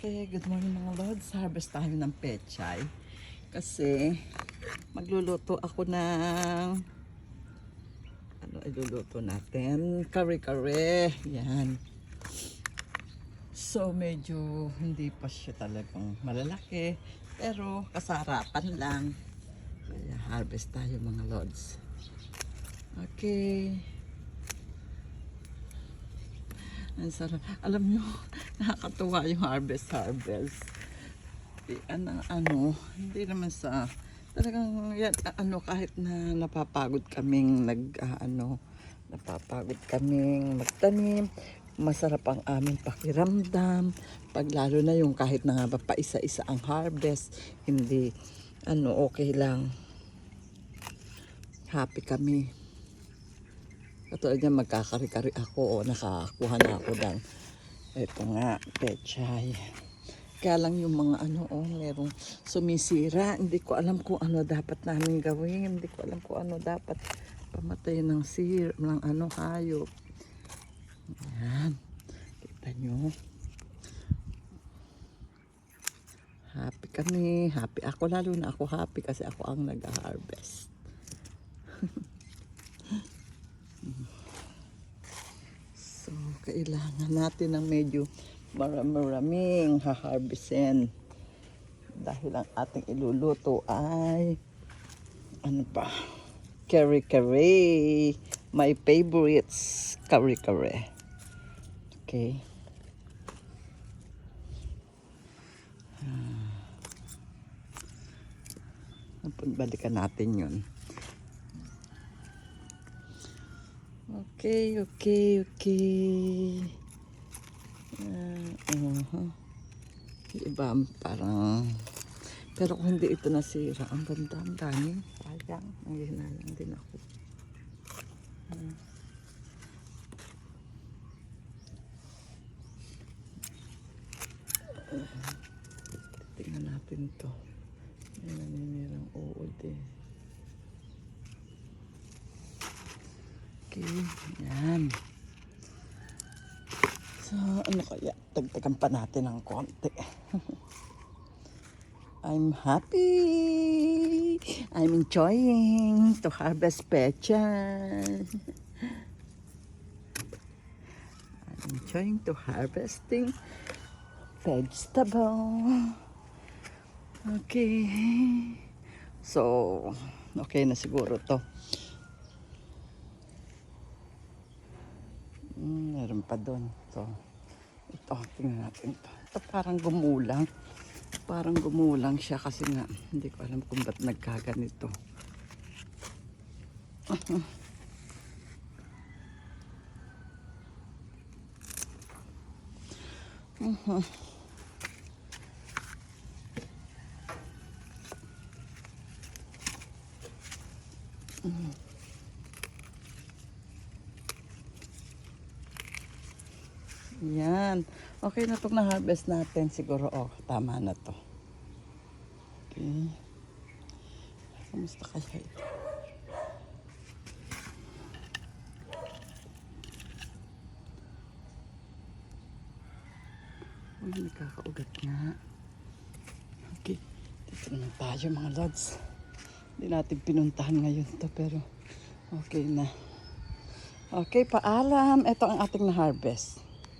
Okay, good morning mga lods. Harvest tayo ng pechay. Kasi magluluto ako ng iluluto natin? Kare-kare. Yan. So medyo hindi pa siya talagang malalaki. Pero kasarapan lang. Kaya harvest tayo mga lods. Okay. Ang sarap. Alam nyo, nakakatuwa yung harvest. Hindi naman sa talagang yan, kahit na napapagod kaming napapagod kaming magtanim, masarap ang aming pakiramdam pag lalo na yung kahit na nga ba pa isa-isa ang harvest, hindi okay lang, happy kami. Katulad niya, magkakari-kari ako o nakakuha na ako ng ito nga, pechay. Kaya lang yung mga merong sumisira. Hindi ko alam kung ano dapat namin gawin. Hindi ko alam kung ano dapat pamatay ng hayop. Ayan. Kita nyo. Happy kami. Happy ako. Lalo na ako happy kasi ako ang nag-harvest. So, kailangan natin ng medyo maraming haharvestin. Dahil ang ating iluluto ay kare-kare. My favorites, kare-kare. Okay. Balikan natin yun. Okay. Iba parang, pero kung hindi ito nasira, ang ganda, ang dami. Sayang, nanghihinayang din ako. Tingnan natin to. May naninirang uod eh. Okay, yan. So, kaya? Dagdagan pa natin ng konti. I'm happy. I'm enjoying to harvest pechay. I'm enjoying to harvesting vegetable. Okay. So, okay na siguro to. Meron pa doon. So, ito, tingnan natin ito. Ito parang gumulang. Parang gumulang siya kasi nga, hindi ko alam kung ba't nagkaganito. Yan. Okay na itong na-harvest natin. Siguro, tama na to. Okay. Kamusta kaya ito? Uy, nakakaugat nga. Okay. Dito naman tayo mga lods. Hindi natin pinuntahan ngayon to pero okay na. Okay, paalam. Ito ang ating na-harvest.